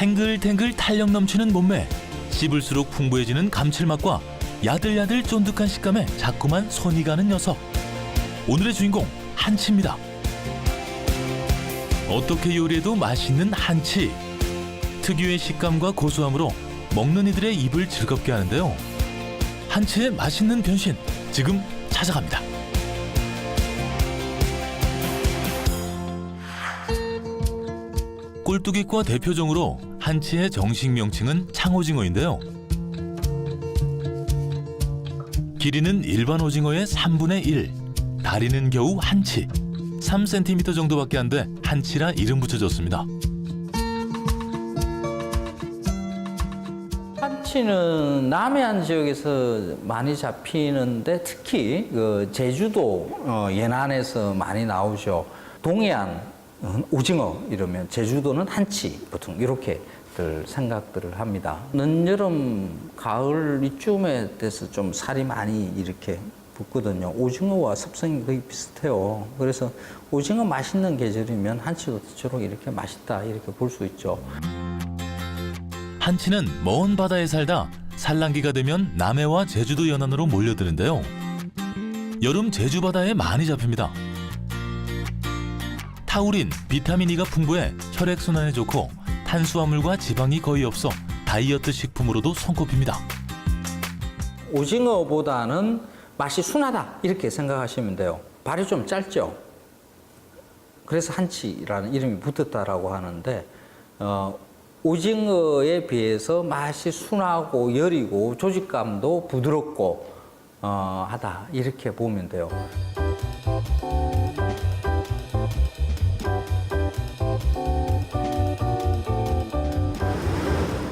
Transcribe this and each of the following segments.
탱글탱글 탄력 넘치는 몸매, 씹을수록 풍부해지는 감칠맛과 야들야들 쫀득한 식감에 자꾸만 손이 가는 녀석. 오늘의 주인공 한치입니다. 어떻게 요리해도 맛있는 한치. 특유의 식감과 고소함으로 먹는 이들의 입을 즐겁게 하는데요. 한치의 맛있는 변신, 지금 찾아갑니다. 꼴뚜기과 대표종으로 한치의 정식 명칭은 창오징어인데요. 길이는 일반 오징어의 3분의 1, 다리는 겨우 한치, 3cm 정도밖에 안 돼 한치라 이름 붙여졌습니다. 한치는 남해안 지역에서 많이 잡히는데 특히 그 제주도 연안에서 많이 나오죠. 동해안 오징어 이러면 제주도는 한치 보통 이렇게들 생각들을 합니다. 늦여름 가을 이쯤에 돼서 좀 살이 많이 이렇게 붙거든요. 오징어와 습성이 거의 비슷해요. 그래서 오징어 맛있는 계절이면 한치도 주로 이렇게 맛있다 이렇게 볼 수 있죠. 한치는 먼 바다에 살다 산란기가 되면 남해와 제주도 연안으로 몰려드는데요. 여름 제주 바다에 많이 잡힙니다. 타우린, 비타민 E가 풍부해 혈액순환에 좋고 탄수화물과 지방이 거의 없어 다이어트 식품으로도 손꼽힙니다. 오징어보다는 맛이 순하다 이렇게 생각하시면 돼요. 발이 좀 짧죠. 그래서 한치라는 이름이 붙었다라고 하는데 오징어에 비해서 맛이 순하고 여리고 조직감도 부드럽고 하다 이렇게 보면 돼요.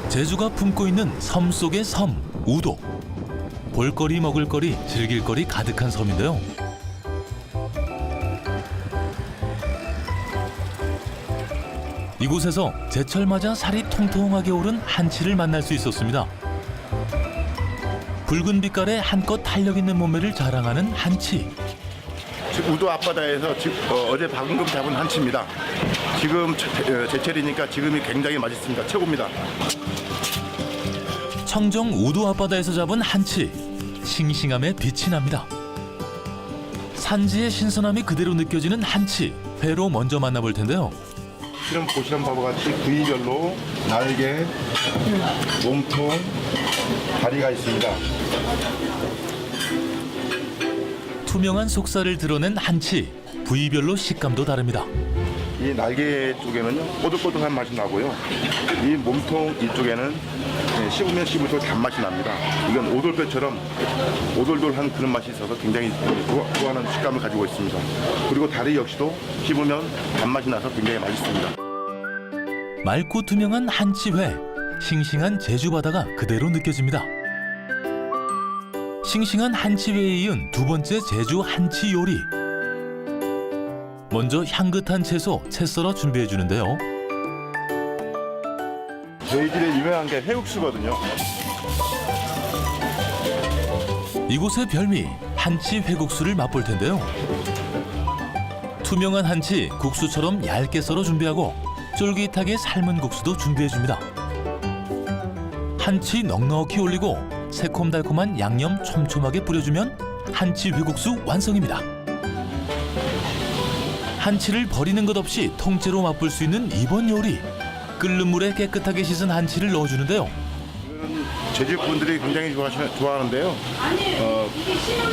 제주가 품고 있는 섬 속의 섬, 우도. 볼거리, 먹을거리, 즐길거리 가득한 섬인데요. 이곳에서 제철 맞아 살이 통통하게 오른 한치를 만날 수 있었습니다. 붉은 빛깔에 한껏 탄력 있는 몸매를 자랑하는 한치. 지금 우도 앞바다에서 어제 방금 잡은 한치입니다. 지금 제철이니까 지금이 굉장히 맛있습니다. 최고입니다. 청정 우도 앞바다에서 잡은 한치. 싱싱함에 빛이 납니다. 산지의 신선함이 그대로 느껴지는 한치. 회로 먼저 만나볼 텐데요. 지금 보시는 바와 같이 부위별로 날개, 몸통, 다리가 있습니다. 투명한 속살을 드러낸 한치. 부위별로 식감도 다릅니다. 이 날개 쪽에는요 꼬들꼬들한 맛이 나고요. 이 몸통 이쪽에는 씹으면 씹을수록 단맛이 납니다. 이건 오돌뼈처럼 오돌돌한 그런 맛이 있어서 굉장히 좋아하는 식감을 가지고 있습니다. 그리고 다리 역시도 씹으면 단맛이 나서 굉장히 맛있습니다. 맑고 투명한 한치회. 싱싱한 제주 바다가 그대로 느껴집니다. 싱싱한 한치회에 이은 두 번째 제주 한치 요리. 먼저 향긋한 채소, 채 썰어 준비해 주는데요. 저희 집에 유명한 게 회국수거든요. 이곳의 별미, 한치 회국수를 맛볼 텐데요. 투명한 한치, 국수처럼 얇게 썰어 준비하고 쫄깃하게 삶은 국수도 준비해 줍니다. 한치 넉넉히 올리고 새콤달콤한 양념 촘촘하게 뿌려주면 한치 회국수 완성입니다. 한치를 버리는 것 없이 통째로 맛볼 수 있는 이번 요리. 끓는 물에 깨끗하게 씻은 한치를 넣어주는데요. 제주 분들이 굉장히 좋아하는데요.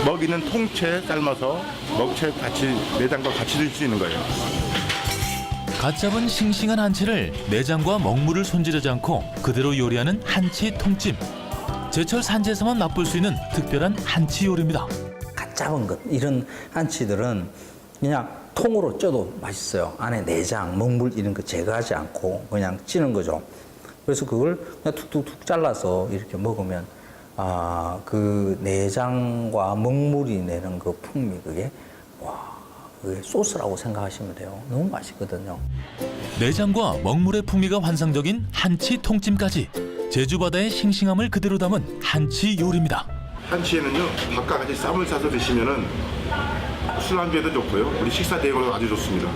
먹이는 통채 삶아서 먹채 같이 내장과 같이 드실 수 있는 거예요. 갓 잡은 싱싱한 한치를 내장과 먹물을 손질하지 않고 그대로 요리하는 한치 통찜. 제철 산지에서만 맛볼 수 있는 특별한 한치 요리입니다. 갓 잡은 것 이런 한치들은 그냥 통으로 쪄도 맛있어요. 안에 내장, 먹물 이런 거 제거하지 않고 그냥 찌는 거죠. 그래서 그걸 그냥 툭툭툭 잘라서 이렇게 먹으면 그 내장과 먹물이 내는 그 풍미 그게 소스라고 생각하시면 돼요. 너무 맛있거든요. 내장과 먹물의 풍미가 환상적인 한치 통찜까지 제주 바다의 싱싱함을 그대로 담은 한치 요리입니다. 한치에는요 밥과 같이 쌈을 싸서 드시면은 술안주에도 좋고요. 우리 식사 대용으로 아주 좋습니다.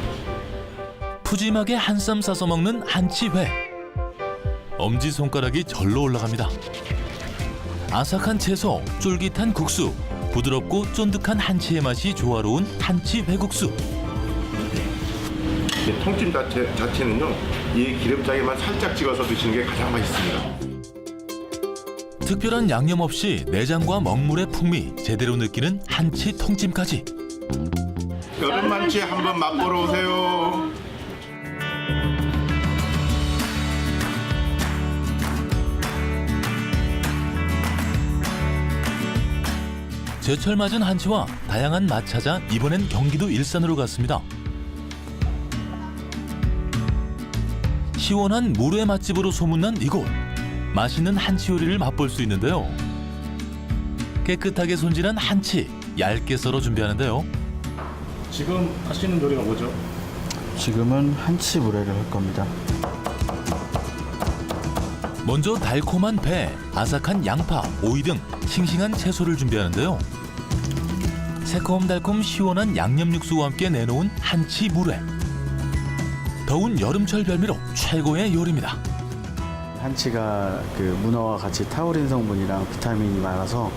푸짐하게 한 쌈 싸서 먹는 한치회. 엄지손가락이 절로 올라갑니다. 아삭한 채소, 쫄깃한 국수, 부드럽고 쫀득한 한치의 맛이 조화로운 한치 회국수. 이 통찜 자체는요, 이 기름장에만 살짝 찍어서 드시는 게 가장 맛있습니다. 특별한 양념 없이 내장과 먹물의 풍미 제대로 느끼는 한치 통찜까지. 여름 만치 한번 맛보러 오세요. 제철 맞은 한치와 다양한 맛 찾아 이번엔 경기도 일산으로 갔습니다. 시원한 물회 맛집으로 소문난 이곳. 맛있는 한치 요리를 맛볼 수 있는데요. 깨끗하게 손질한 한치, 얇게 썰어 준비하는데요. 지금 하시는 요리가 뭐죠? 지금은 한치 물회를 할 겁니다. 먼저 달콤한 배, 아삭한 양파, 오이 등 싱싱한 채소를 준비하는데요. 새콤달콤 시원한 양념 육수와 함께 내놓은 한치 물회. 더운 여름철 별미로 최고의 요리입니다. 한치가 그 문어와 같이 타우린 성분이랑 비타민이 많아서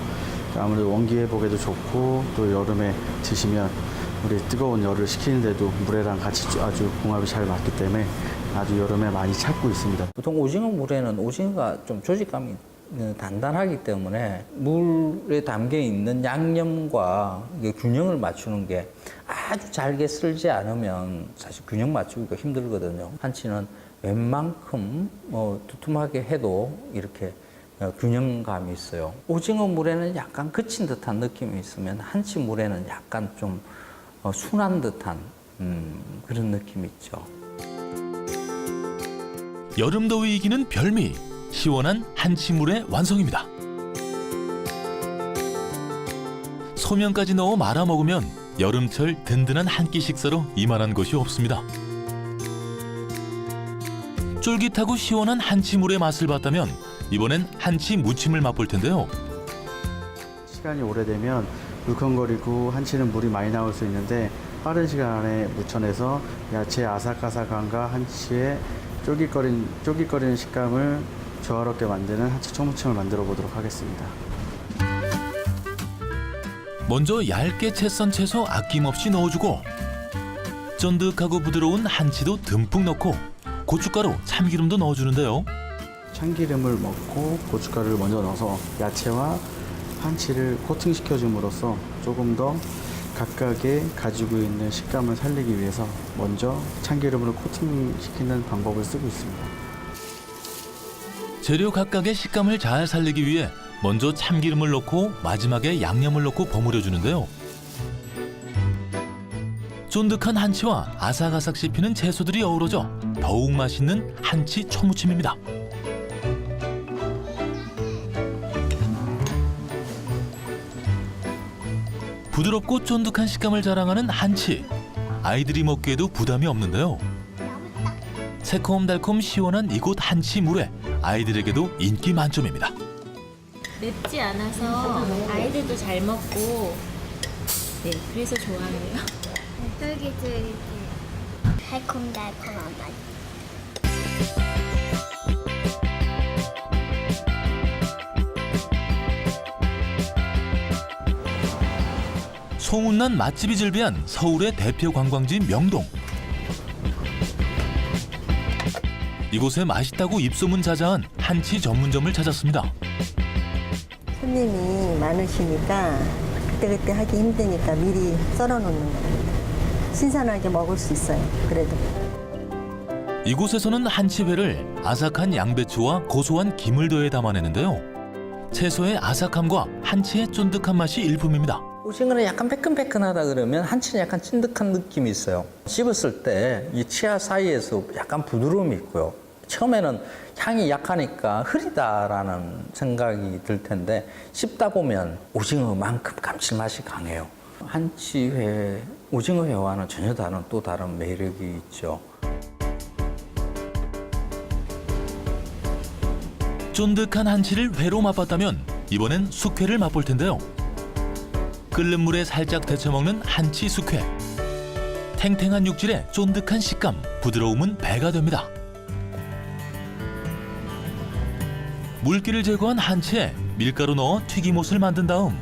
아무래도 원기 회복에도 좋고 또 여름에 드시면 우리 뜨거운 열을 식히는데도 물회랑 같이 아주 궁합이 잘 맞기 때문에 아주 여름에 많이 찾고 있습니다. 보통 오징어 물회는 오징어가 좀 조직감이 단단하기 때문에 물에 담겨 있는 양념과 균형을 맞추는 게 아주 잘게 쓸지 않으면 사실 균형 맞추기가 힘들거든요. 한치는 웬만큼 두툼하게 해도 이렇게 균형감이 있어요. 오징어 물에는 약간 거친 듯한 느낌이 있으면 한치 물에는 약간 좀 순한 듯한 그런 느낌이 있죠. 여름 더위 이기는 별미, 시원한 한치물의 완성입니다. 소면까지 넣어 말아 먹으면 여름철 든든한 한 끼 식사로 이만한 것이 없습니다. 쫄깃하고 시원한 한치물의 맛을 봤다면 이번엔 한치 무침을 맛볼 텐데요. 시간이 오래되면 물컹거리고 한치는 물이 많이 나올 수 있는데 빠른 시간 안에 무쳐내서 야채의 아삭아삭함과 한치의 쫄깃거리는 식감을 조화롭게 만드는 한치 초무침을 만들어 보도록 하겠습니다. 먼저 얇게 채 썬 채소 아낌없이 넣어주고 쫀득하고 부드러운 한치도 듬뿍 넣고 고춧가루, 참기름도 넣어주는데요. 참기름을 넣고 고춧가루를 먼저 넣어서 야채와 한치를 코팅시켜줌으로써 조금 더 각각의 가지고 있는 식감을 살리기 위해서 먼저 참기름으로 코팅시키는 방법을 쓰고 있습니다. 재료 각각의 식감을 잘 살리기 위해 먼저 참기름을 넣고 마지막에 양념을 넣고 버무려 주는데요. 쫀득한 한치와 아삭아삭 씹히는 채소들이 어우러져 더욱 맛있는 한치 초무침입니다. 부드럽고 쫀득한 식감을 자랑하는 한치. 아이들이 먹기에도 부담이 없는데요. 새콤달콤 시원한 이곳 한치 물회. 아이들에게도 인기 만점입니다. 맵지 않아서 아이들도 잘 먹고 네 그래서 좋아해요. 쫄깃쫄깃해. 달콤달콤한 맛. 소문난 맛집이 즐비한 서울의 대표 관광지 명동. 이곳에 맛있다고 입소문 자자한 한치 전문점을 찾았습니다. 손님이 많으시니까 그때그때 하기 힘드니까 미리 썰어놓는 겁니다. 신선하게 먹을 수 있어요. 그래도. 이곳에서는 한치회를 아삭한 양배추와 고소한 김을 더해 담아내는데요. 채소의 아삭함과 한치의 쫀득한 맛이 일품입니다. 오징어는 약간 매끈매끈하다 그러면 한치는 약간 찐득한 느낌이 있어요. 씹었을 때 이 치아 사이에서 약간 부드러움이 있고요. 처음에는 향이 약하니까 흐리다라는 생각이 들 텐데 씹다 보면 오징어만큼 감칠맛이 강해요. 한치회, 오징어회와는 전혀 다른 또 다른 매력이 있죠. 쫀득한 한치를 회로 맛봤다면 이번엔 숙회를 맛볼 텐데요. 끓는 물에 살짝 데쳐 먹는 한치 숙회. 탱탱한 육질에 쫀득한 식감, 부드러움은 배가 됩니다. 물기를 제거한 한치에 밀가루 넣어 튀김옷을 만든 다음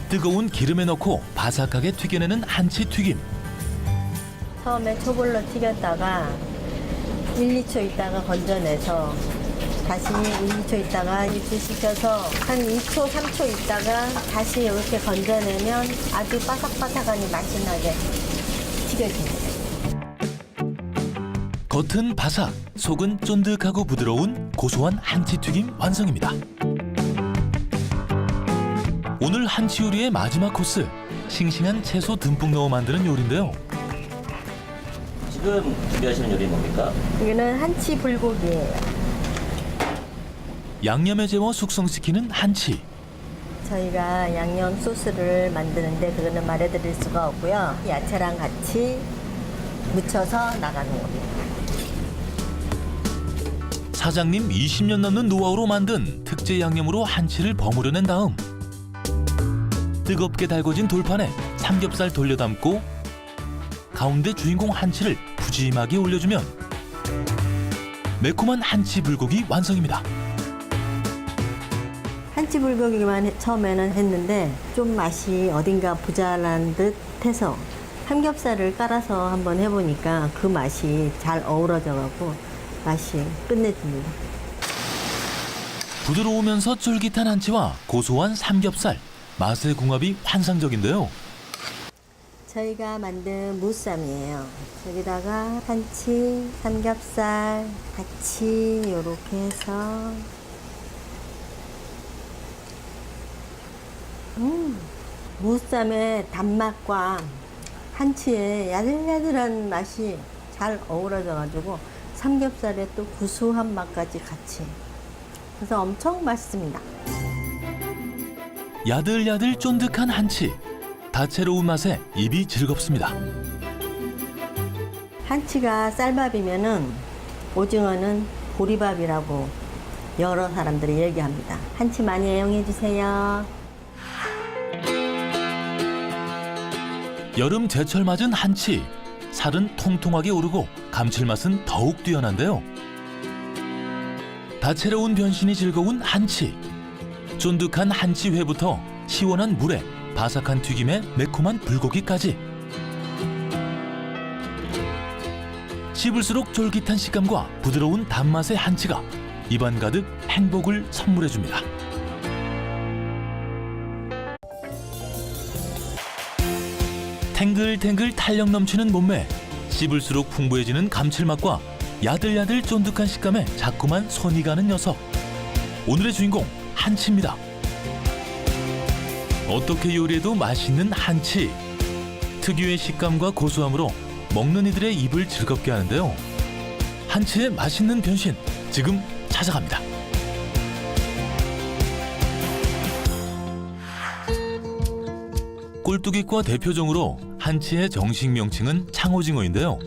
뜨거운 기름에 넣고 바삭하게 튀겨내는 한치 튀김. 처음에 초불로 튀겼다가 1, 2초 있다가 건져내서 다시 1, 2초 있다가 유지시켜서 한 2초, 3초 있다가 다시 이렇게 건져내면 아주 바삭바삭하니 맛이 나게 튀겨집니다. 겉은 바삭, 속은 쫀득하고 부드러운 고소한 한치 튀김 완성입니다. 오늘 한치 요리의 마지막 코스, 싱싱한 채소 듬뿍 넣어 만드는 요리인데요. 지금 준비하시는 요리는 뭡니까? 이거는 한치 불고기예요. 양념에 재워 숙성시키는 한치. 저희가 양념 소스를 만드는데 그거는 말해드릴 수가 없고요. 야채랑 같이 묻혀서 나가는 겁니다. 사장님 20년 넘는 노하우로 만든 특제 양념으로 한치를 버무려낸 다음 뜨겁게 달궈진 돌판에 삼겹살 돌려담고 가운데 주인공 한치를 푸짐하게 올려주면 매콤한 한치 불고기 완성입니다. 한치 불고기만 처음에는 했는데 좀 맛이 어딘가 부자란 듯 해서 삼겹살을 깔아서 한번 해보니까 그 맛이 잘 어우러져가고 맛이 끝내줍니다. 부드러우면서 쫄깃한 한치와 고소한 삼겹살, 맛의 궁합이 환상적인데요. 저희가 만든 무쌈이에요. 여기다가 한치, 삼겹살 같이 이렇게 해서 무쌈의 단맛과 한치의 야들야들한 맛이 잘 어우러져가지고 삼겹살의 또 구수한 맛까지 같이 그래서 엄청 맛있습니다. 야들야들 쫀득한 한치, 다채로운 맛에 입이 즐겁습니다. 한치가 쌀밥이면은 오징어는 보리밥이라고 여러 사람들이 얘기합니다. 한치 많이 애용해 주세요. 여름 제철 맞은 한치, 살은 통통하게 오르고 감칠맛은 더욱 뛰어난데요. 다채로운 변신이 즐거운 한치, 쫀득한 한치회부터 시원한 물에 바삭한 튀김에 매콤한 불고기까지 씹을수록 쫄깃한 식감과 부드러운 단맛의 한치가 입안 가득 행복을 선물해줍니다. 탱글탱글 탄력 넘치는 몸매, 씹을수록 풍부해지는 감칠맛과 야들야들 쫀득한 식감에 자꾸만 손이 가는 녀석. 오늘의 주인공 한치입니다. 어떻게 요리해도 맛있는 한치. 특유의 식감과 고소함으로 먹는 이들의 입을 즐겁게 하는데요. 한치의 맛있는 변신, 지금 찾아갑니다. 꼴뚜기과 대표종으로 한치의 정식 명칭은 창오징어인데요.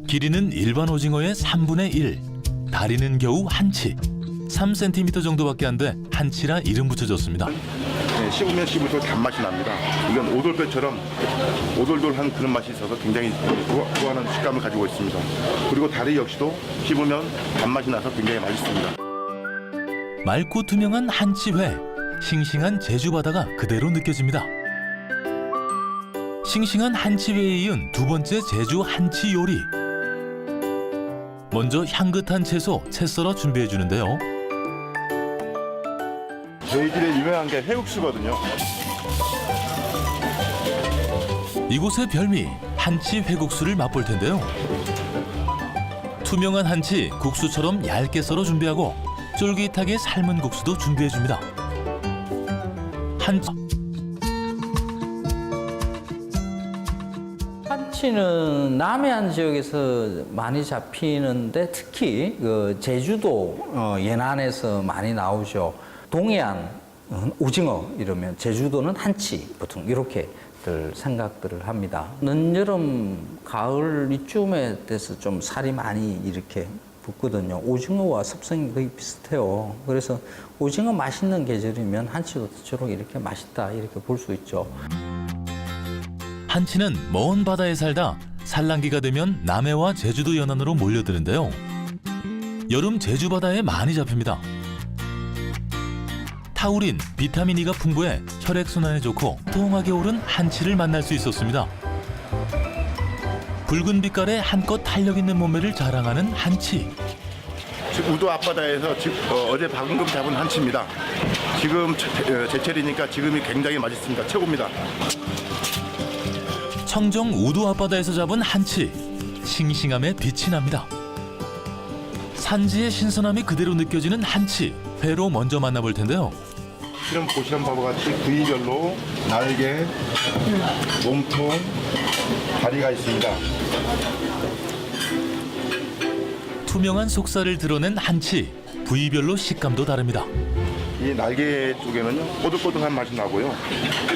길이는 일반 오징어의 3분의 1, 다리는 겨우 한치, 3cm 정도밖에 안 돼 한치라 이름 붙여졌습니다. 네, 씹으면 씹을수록 단맛이 납니다. 이건 오돌뼈처럼 오돌돌한 그런 맛이 있어서 굉장히 좋아하는 식감을 가지고 있습니다. 그리고 다리 역시도 씹으면 단맛이 나서 굉장히 맛있습니다. 맑고 투명한 한치회, 싱싱한 제주 바다가 그대로 느껴집니다. 싱싱한 한치회에 이은 두 번째 제주 한치 요리. 먼저 향긋한 채소 채 썰어 준비해 주는데요. 저희 집에 유명한 게 회국수거든요. 이곳의 별미 한치 회국수를 맛볼 텐데요. 투명한 한치 국수처럼 얇게 썰어 준비하고 쫄깃하게 삶은 국수도 준비해 줍니다. 한치는 남해안 지역에서 많이 잡히는데 특히 그 제주도 연안에서 많이 나오죠. 동해안 오징어 이러면 제주도는 한치 보통 이렇게들 생각들을 합니다. 늦여름 가을 이쯤에 돼서 좀 살이 많이 이렇게 붙거든요. 오징어와 습성이 거의 비슷해요. 그래서 오징어 맛있는 계절이면 한치도 저렇게 이렇게 맛있다 이렇게 볼 수 있죠. 한치는 먼 바다에 살다 산란기가 되면 남해와 제주도 연안으로 몰려드는데요. 여름 제주 바다에 많이 잡힙니다. 타우린, 비타민 E가 풍부해 혈액순환에 좋고 통하게 오른 한치를 만날 수 있었습니다. 붉은 빛깔의 한껏 탄력 있는 몸매를 자랑하는 한치. 지금 우도 앞바다에서 어제 방금 잡은 한치입니다. 지금 제철이니까 지금이 굉장히 맛있습니다. 최고입니다. 청정 우도 앞바다에서 잡은 한치. 싱싱함에 빛이 납니다. 산지의 신선함이 그대로 느껴지는 한치. 회로 먼저 만나볼 텐데요. 지금 보시는 바와 같이 부위별로 날개, 몸통, 다리가 있습니다. 투명한 속살을 드러낸 한치. 부위별로 식감도 다릅니다. 이 날개 쪽에는요 꼬들꼬들한 맛이 나고요.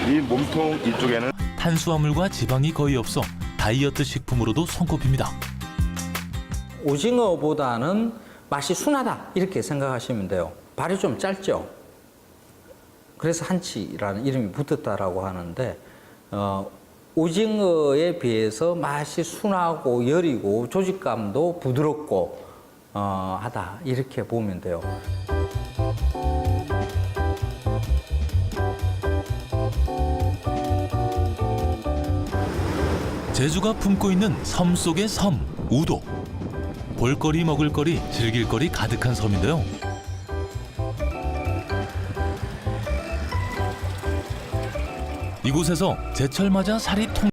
이 몸통 이쪽에는 탄수화물과 지방이 거의 없어 다이어트 식품으로도 손꼽힙니다. 오징어보다는 맛이 순하다 이렇게 생각하시면 돼요. 발이 좀 짧죠. 그래서 한치라는 이름이 붙었다라고 하는데 오징어에 비해서 맛이 순하고 여리고 조직감도 부드럽고 하다 이렇게 보면 돼요. 제주가 품고 있는 섬 속의 섬, 우도. 볼거리, 먹을거리, 즐길거리 가득한 섬인데요. 이곳에서 제철 맞아 살이 통